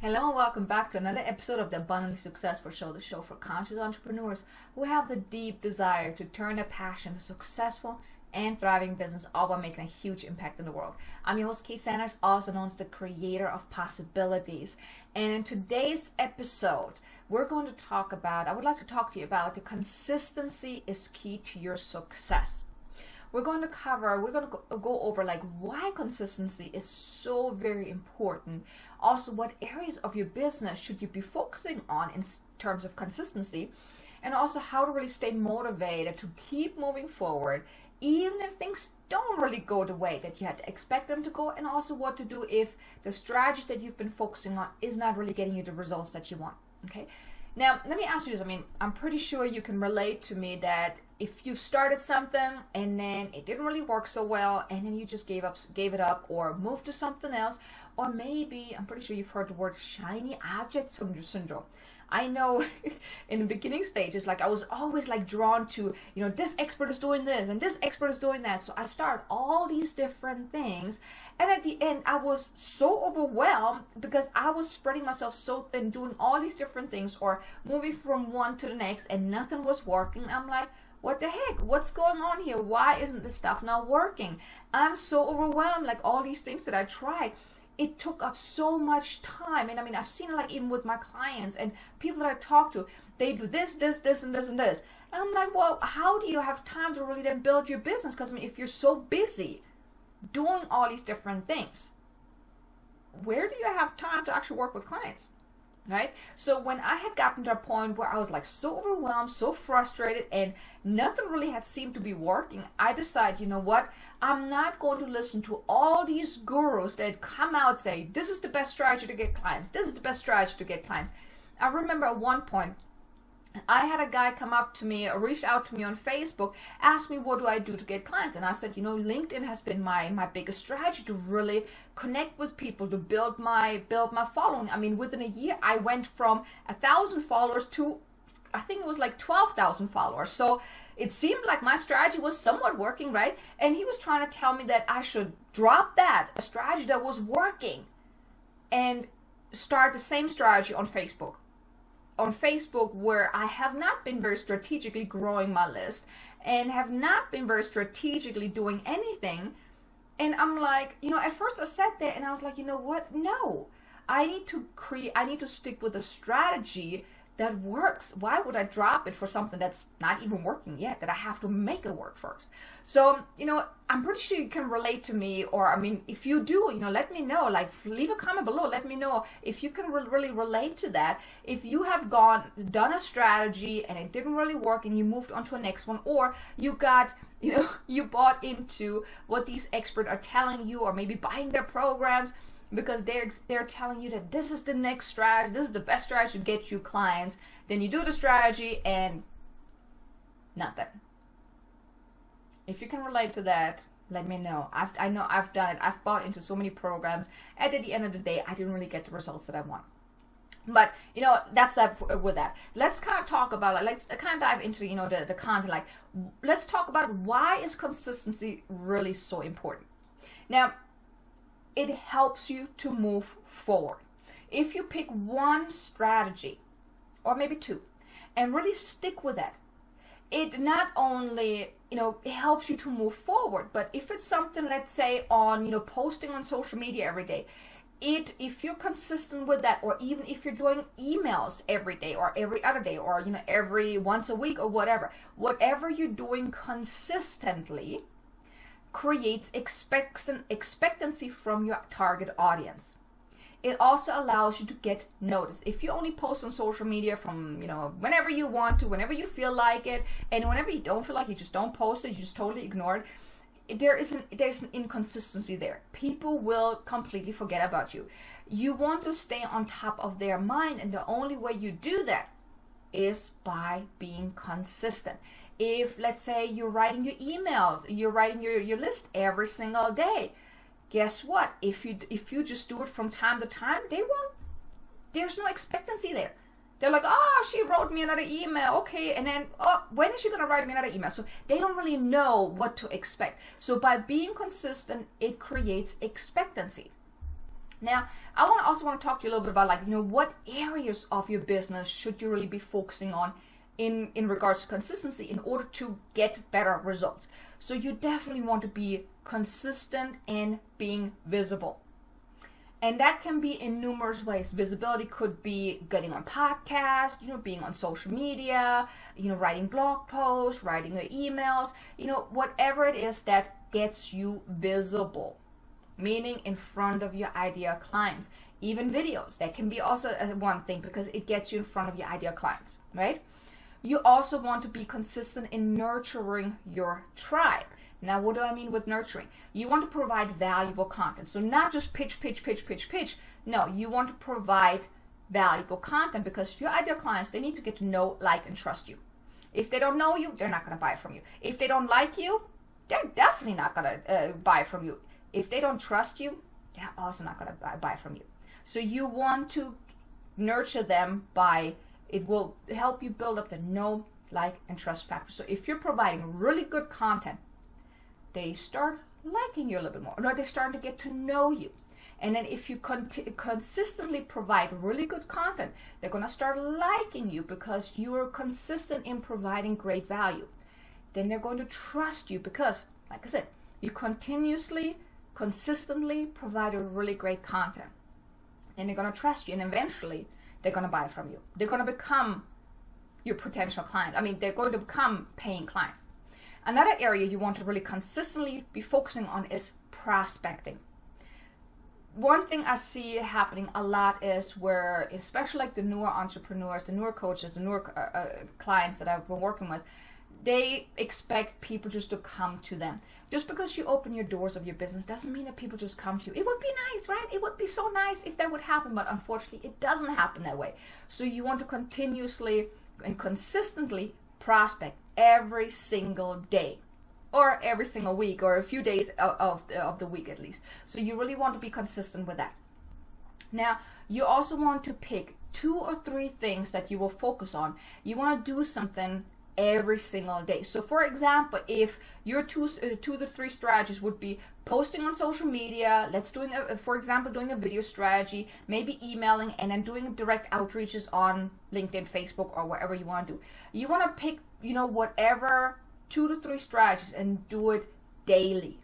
Hello and welcome back to another episode of the Abundantly Successful Show, the show for conscious entrepreneurs who have the deep desire to turn their passion into successful and thriving business, all while making a huge impact in the world. I'm your host, Kay Sanders, also known as the creator of possibilities. And in today's episode, I would like to talk to you about the consistency is key to your success. We're going to go over like why consistency is so very important. Also, what areas of your business should you be focusing on in terms of consistency, and also how to really stay motivated to keep moving forward, even if things don't really go the way that you had to expect them to go, and also what to do if the strategy that you've been focusing on is not really getting you the results that you want. Okay. Now, let me ask you this. I'm pretty sure you can relate to me that if you've started something and then it didn't really work so well and then you just gave it up or moved to something else, or maybe, I'm pretty sure you've heard the word shiny object syndrome. I know in the beginning stages, like I was always like drawn to, this expert is doing this and this expert is doing that. So I started all these different things. And at the end, I was so overwhelmed because I was spreading myself so thin, doing all these different things or moving from one to the next and nothing was working. I'm like, what the heck? What's going on here? Why isn't this stuff not working? I'm so overwhelmed, like all these things that I tried. It took up so much time. And I've seen it like even with my clients and people that I talk to, they do this, and this. And I'm like, well, how do you have time to really then build your business? Because if you're so busy doing all these different things, where do you have time to actually work with clients? Right? So when I had gotten to a point where I was like so overwhelmed, so frustrated, and nothing really had seemed to be working, I decided, you know what? I'm not going to listen to all these gurus that come out say, this is the best strategy to get clients. This is the best strategy to get clients. I remember at one point, I had a guy come up to me, reached out to me on Facebook, asked me what do I do to get clients, and I said, LinkedIn has been my biggest strategy to really connect with people, to build my following. Within a year, I went from 1,000 followers to, I think it was like 12,000 followers. So it seemed like my strategy was somewhat working, right? And he was trying to tell me that I should drop a strategy that was working, and start the same strategy on Facebook. On Facebook, where I have not been very strategically growing my list and have not been very strategically doing anything. And I'm like, at first I sat there and I was like, you know what? No, I need to stick with a strategy that works. Why would I drop it for something that's not even working yet, that I have to make it work first? So, I'm pretty sure you can relate to me, or if you do, let me know, like leave a comment below, let me know if you can really relate to that. If you have done a strategy and it didn't really work and you moved on to a next one, or you got, you bought into what these experts are telling you, or maybe buying their programs, because they're telling you that this is the next strategy, this is the best strategy to get you clients. Then you do the strategy and nothing. If you can relate to that, let me know. I know I've done it. I've bought into so many programs, and at the end of the day, I didn't really get the results that I want. But that's that with that. Let's kind of talk about let's kind of dive into the content. Like, let's talk about why is consistency really so important. Now, it helps you to move forward. If you pick one strategy, or maybe two, and really stick with that, it not only, it helps you to move forward, but if it's something, let's say on, posting on social media every day, if you're consistent with that, or even if you're doing emails every day or every other day, or, every once a week or whatever you're doing consistently, creates expectancy from your target audience. It also allows you to get noticed. If you only post on social media from, whenever you want to, whenever you feel like it, and whenever you don't feel like, you just don't post it, you just totally ignore it, there's an inconsistency there. People will completely forget about you. You want to stay on top of their mind, and the only way you do that is by being consistent. If, let's say, you're writing your emails, you're writing your list every single day, guess what? If you just do it from time to time, there's no expectancy there. They're like, oh, she wrote me another email. Okay. And then, oh, when is she going to write me another email? So they don't really know what to expect. So by being consistent, it creates expectancy. Now, I also want to talk to you a little bit about, like, what areas of your business should you really be focusing on in regards to consistency in order to get better results. So you definitely want to be consistent in being visible. And that can be in numerous ways. Visibility could be getting on podcasts, being on social media, writing blog posts, writing your emails, whatever it is that gets you visible, meaning in front of your ideal clients. Even videos, that can be also one thing because it gets you in front of your ideal clients, right? You also want to be consistent in nurturing your tribe. Now, what do I mean with nurturing? You want to provide valuable content. So not just pitch. No, you want to provide valuable content because your ideal clients, they need to get to know, like, and trust you. If they don't know you, they're not going to buy from you. If they don't like you, they're definitely not going to buy from you. If they don't trust you, they're also not going to buy from you. So you want to nurture them it will help you build up the know, like, and trust factor. So if you're providing really good content, they start liking you a little bit more, or they start to get to know you. And then if you consistently provide really good content, they're going to start liking you because you are consistent in providing great value. Then they're going to trust you because, like I said, you consistently provide a really great content. And they're going to trust you, and eventually they're going to buy from you. They're going to become your potential clients. They're going to become paying clients. Another area you want to really consistently be focusing on is prospecting. One thing I see happening a lot is where, especially like the newer entrepreneurs, the newer coaches, the newer clients that I've been working with, they expect people just to come to them. Just because you open your doors of your business doesn't mean that people just come to you. It would be nice, right? It would be so nice if that would happen, but unfortunately it doesn't happen that way. So you want to continuously and consistently prospect every single day, or every single week, or a few days of the week at least. So you really want to be consistent with that. Now, you also want to pick 2 or 3 things that you will focus on. You want to do something every single day. So for example, if your 2 to 3 strategies would be posting on social media, for example, doing a video strategy, maybe emailing, and then doing direct outreaches on LinkedIn, Facebook, or wherever you want to do. You want to pick, whatever 2 to 3 strategies and do it daily.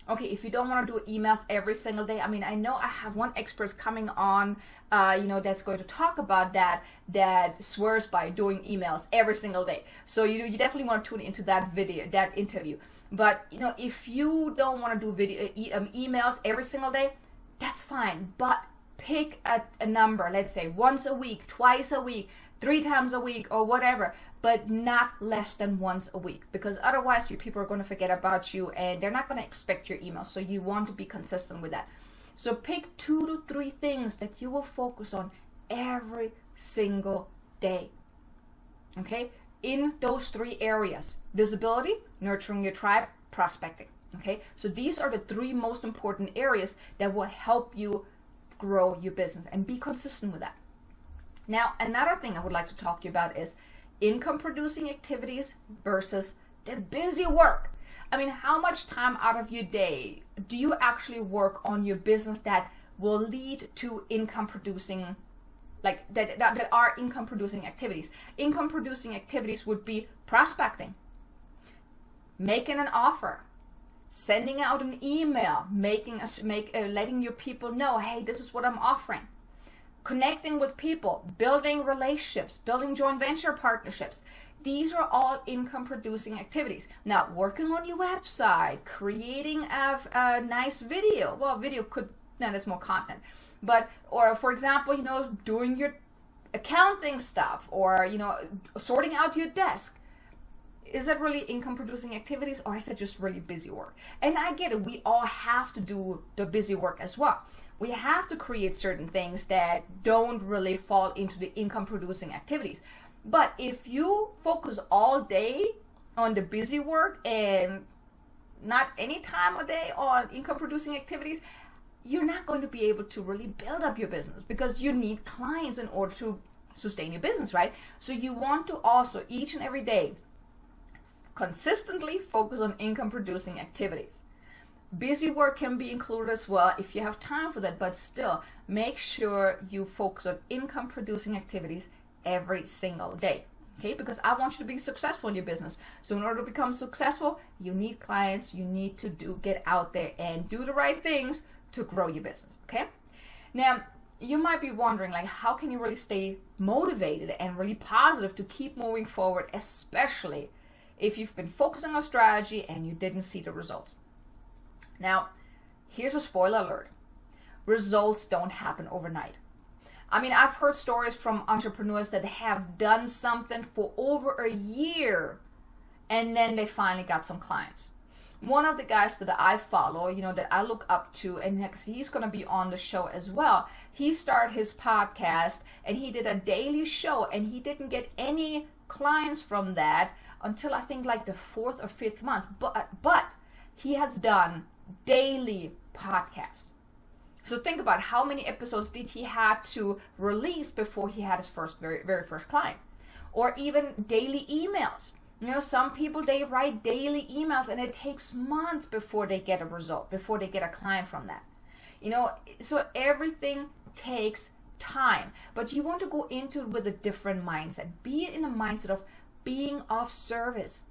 Okay, if you don't want to do emails every single day, I know I have one expert coming on, that's going to talk about that swears by doing emails every single day. So you definitely want to tune into that interview. But, if you don't want to do emails every single day, that's fine. But pick a number, let's say once a week, twice a week, 3 times a week, or whatever, but not less than once a week, because otherwise your people are going to forget about you and they're not going to expect your emails. So you want to be consistent with that. So pick 2 to 3 things that you will focus on every single day. Okay? In those 3 areas: visibility, nurturing your tribe, prospecting. Okay? So these are the 3 most important areas that will help you grow your business, and be consistent with that. Now, another thing I would like to talk to you about is income producing activities versus the busy work. How much time out of your day do you actually work on your business that will lead to income producing, like that are income producing activities? Income producing activities would be prospecting, making an offer, sending out an email, letting your people know, hey, this is what I'm offering. Connecting with people, building relationships, building joint venture partnerships. These are all income producing activities. Now, working on your website, creating a nice video. Well, video that's more content. Or for example, doing your accounting stuff, or, sorting out your desk. Is that really income producing activities, or is it just really busy work? And I get it. We all have to do the busy work as well. We have to create certain things that don't really fall into the income producing activities. But if you focus all day on the busy work and not any time of day on income producing activities, you're not going to be able to really build up your business, because you need clients in order to sustain your business, right? So you want to also each and every day consistently focus on income producing activities. Busy work can be included as well if you have time for that, but still make sure you focus on income producing activities every single day. Okay, because I want you to be successful in your business. So in order to become successful, you need clients, you need to get out there and do the right things to grow your business. Okay, now you might be wondering, like, how can you really stay motivated and really positive to keep moving forward, especially if you've been focusing on strategy and you didn't see the results? Now, here's a spoiler alert. Results don't happen overnight. I mean, I've heard stories from entrepreneurs that have done something for over a year and then they finally got some clients. One of the guys that I follow, that I look up to, and he's going to be on the show as well. He started his podcast and he did a daily show and he didn't get any clients from that until I think like the 4th or 5th month. But he has done daily podcasts. So think about how many episodes did he have to release before he had his very first client. Or even daily emails. Some people, they write daily emails and it takes months before they get a result, before they get a client from that. So everything takes time. But you want to go into it with a different mindset. Be it in a mindset of being of service.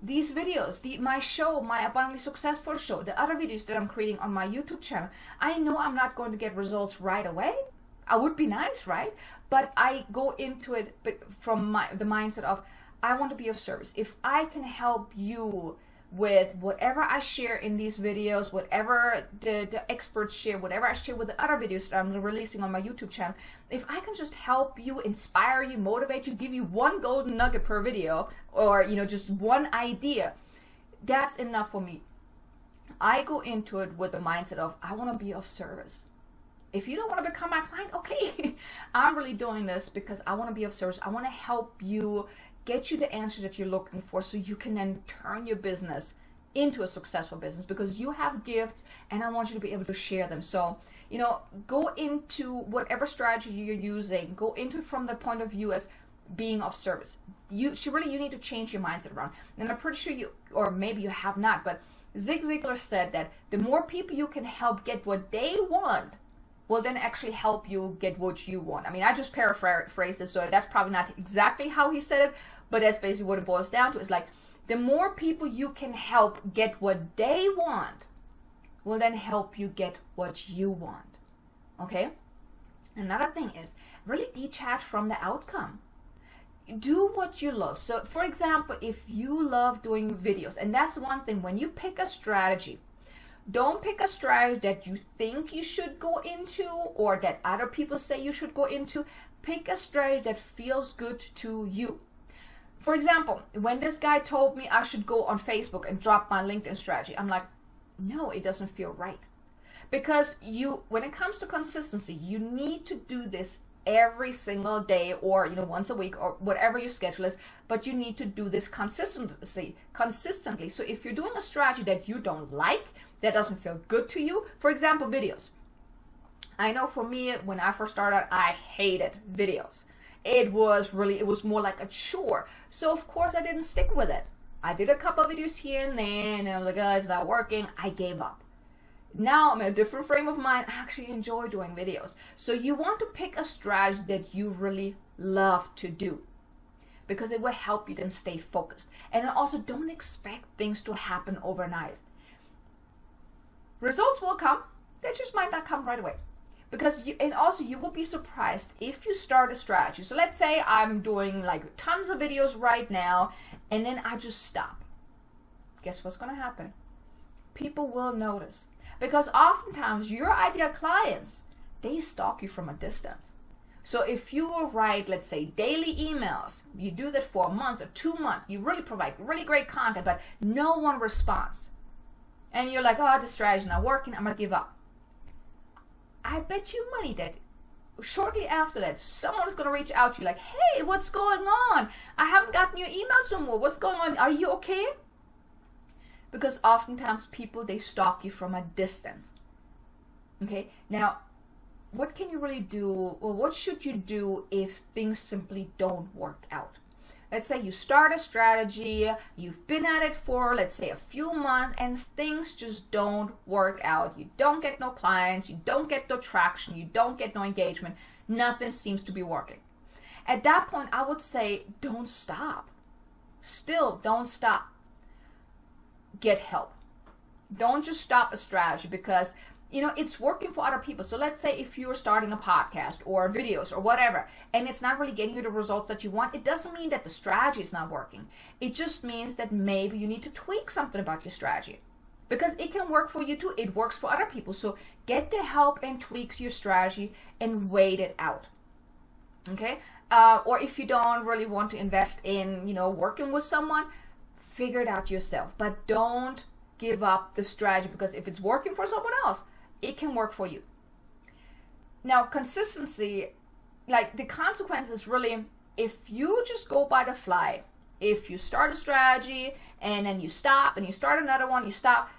These videos, my show, my Abundantly Successful show, the other videos that I'm creating on my YouTube channel, I know I'm not going to get results right away. I would be nice, right? But I go into it from the mindset of, I want to be of service. If I can help you with whatever I share in these videos, whatever the experts share, whatever I share with the other videos that I'm releasing on my YouTube channel, if I can just help you, inspire you, motivate you, give you one golden nugget per video, or just one idea, that's enough for me. I go into it with the mindset of, I want to be of service. If you don't want to become my client, okay. I'm really doing this because I want to be of service. I want to help you, get you the answers that you're looking for so you can then turn your business into a successful business, because you have gifts and I want you to be able to share them. So, go into whatever strategy you're using, go into it from the point of view as being of service. You need to change your mindset around. And I'm pretty sure you, or maybe you have not, but Zig Ziglar said that the more people you can help get what they want will then actually help you get what you want. I mean, I just paraphrased it, so that's probably not exactly how he said it, but that's basically what it boils down to. It's like, the more people you can help get what they want will then help you get what you want. Okay? Another thing is, really detach from the outcome. Do what you love. So, for example, if you love doing videos, and that's one thing, when you pick a strategy, don't pick a strategy that you think you should go into or that other people say you should go into. Pick a strategy that feels good to you. For example, when this guy told me I should go on Facebook and drop my LinkedIn strategy, I'm like, no, it doesn't feel right. Because when it comes to consistency, you need to do this every single day, or once a week, or whatever your schedule is, but you need to do this consistently. So if you're doing a strategy that you don't like, that doesn't feel good to you, for example, videos. I know for me, when I first started, I hated videos. It was more like a chore. So of course I didn't stick with it. I did a couple of videos here and there, and I was like, oh, it's not working. I gave up. Now I'm in a different frame of mind. I actually enjoy doing videos. So you want to pick a strategy that you really love to do, because it will help you then stay focused. And also, don't expect things to happen overnight. Results will come. They just might not come right away. Because you will be surprised if you start a strategy. So let's say I'm doing like tons of videos right now, and then I just stop. Guess what's going to happen? People will notice. Because oftentimes your ideal clients, they stalk you from a distance. So if you write, let's say, daily emails, you do that for a month or 2 months, you really provide really great content, but no one responds. And you're like, oh, this strategy's not working, I'm going to give up. I bet you money that shortly after that, someone's going to reach out to you like, hey, what's going on? I haven't gotten your emails no more. What's going on? Are you okay? Because oftentimes people, they stalk you from a distance. Okay? Now, what can you really do, or what should you do if things simply don't work out? Let's say you start a strategy, you've been at it for, let's say, a few months, and things just don't work out. You don't get no clients, you don't get no traction, you don't get no engagement, nothing seems to be working. At that point, I would say, don't stop. Still, don't stop. Get help. Don't just stop a strategy because it's working for other people. So let's say if you're starting a podcast or videos or whatever, and it's not really getting you the results that you want, it doesn't mean that the strategy is not working. It just means that maybe you need to tweak something about your strategy, because it can work for you too. It works for other people. So get the help and tweak your strategy and wait it out. Okay? Or if you don't really want to invest in, working with someone, figure it out yourself. But don't give up the strategy, because if it's working for someone else, it can work for you. Now, consistency, like the consequences really, if you just go by the fly, if you start a strategy and then you stop and you start another one, you stop,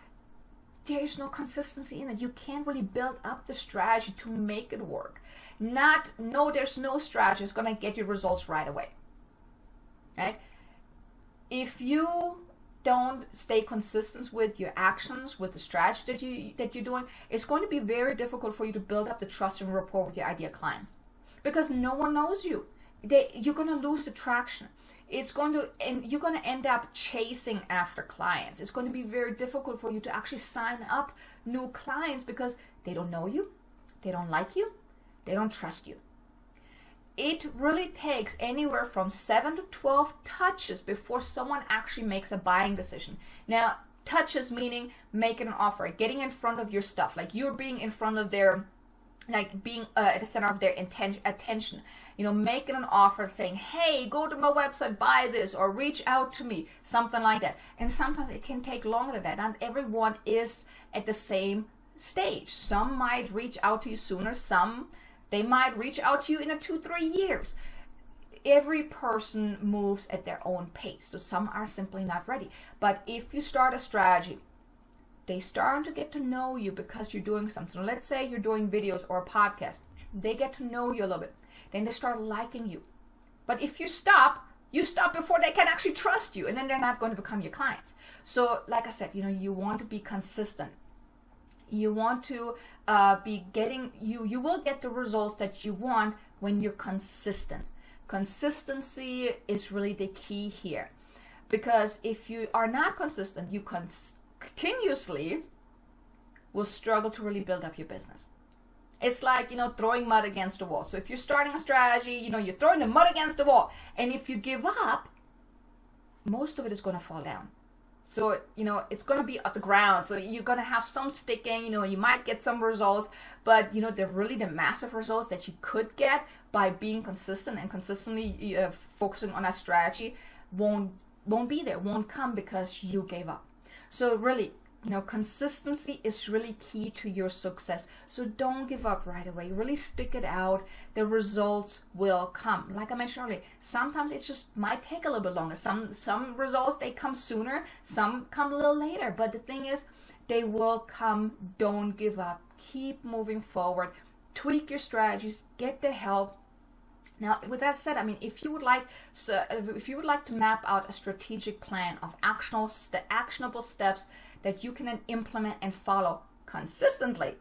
there's no consistency in it. You can't really build up the strategy to make it work. There's no strategy that's going to get you results right away. Right? If you don't stay consistent with your actions, with the strategy that you're doing, it's going to be very difficult for you to build up the trust and rapport with your ideal clients, because no one knows you. You're going to lose the traction. You're going to end up chasing after clients. It's going to be very difficult for you to actually sign up new clients because they don't know you, they don't like you, they don't trust you. It really takes anywhere from 7 to 12 touches before someone actually makes a buying decision. Now, touches meaning making an offer, getting in front of your stuff, like you're being in front of their, like being at the center of their attention. Making an offer, saying, hey, go to my website, buy this, or reach out to me, something like that. And sometimes it can take longer than that. Not everyone is at the same stage. Some might reach out to you sooner, they might reach out to you in 2-3 years. Every person moves at their own pace. So some are simply not ready. But if you start a strategy, they start to get to know you because you're doing something. Let's say you're doing videos or a podcast. They get to know you a little bit. Then they start liking you. But if you stop before they can actually trust you. And then they're not going to become your clients. So like I said, you want to be consistent. You want to be getting, you will get the results that you want when you're consistent. Consistency is really the key here, because if you are not consistent, you continuously will struggle to really build up your business. It's like, throwing mud against the wall. So if you're starting a strategy, you're throwing the mud against the wall, and if you give up, most of it is going to fall down. So, it's going to be at the ground. So you're going to have some sticking, you might get some results, but, the massive results that you could get by being consistent and consistently focusing on that strategy won't be there, won't come because you gave up. So really, consistency is really key to your success. So don't give up right away. Really stick it out. The results will come. Like I mentioned earlier, sometimes it just might take a little bit longer. Some results, they come sooner. Some come a little later. But the thing is, they will come. Don't give up. Keep moving forward. Tweak your strategies. Get the help. Now, with that said, if you would like to map out a strategic plan of actionable steps that you can then implement and follow consistently,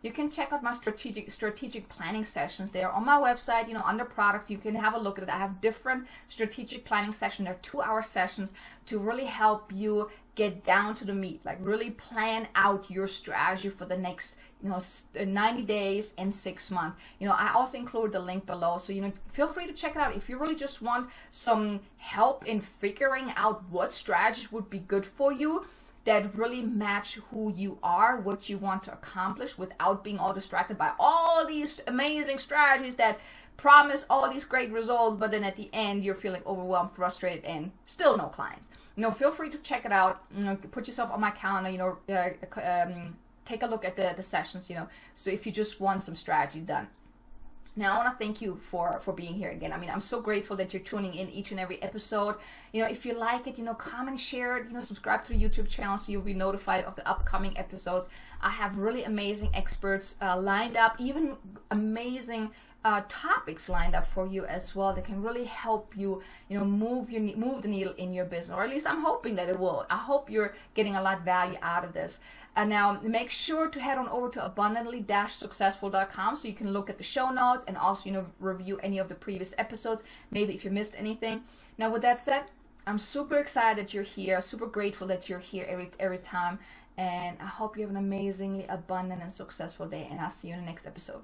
you can check out my strategic planning sessions. They are on my website, under products. You can have a look at it. I have different strategic planning sessions. They're 2-hour sessions to really help you get down to the meat, like really plan out your strategy for the next 90 days and 6 months. I also include the link below, so feel free to check it out if you really just want some help in figuring out what strategies would be good for you, that really match who you are, what you want to accomplish, without being all distracted by all these amazing strategies that promise all these great results, but then at the end you're feeling overwhelmed, frustrated, and still no clients. Feel free to check it out. Put yourself on my calendar. Take a look at the sessions. So if you just want some strategy done. Now, I want to thank you for being here again. I mean, I'm so grateful that you're tuning in each and every episode. If you like it, comment, share it, subscribe to the YouTube channel so you'll be notified of the upcoming episodes. I have really amazing experts lined up, even amazing topics lined up for you as well that can really help you, move the needle in your business, or at least I'm hoping that it will. I hope you're getting a lot of value out of this. And now make sure to head on over to abundantly-successful.com so you can look at the show notes and also, review any of the previous episodes, maybe if you missed anything. Now, with that said, I'm super excited that you're here, super grateful that you're here every time, and I hope you have an amazingly abundant and successful day, and I'll see you in the next episode.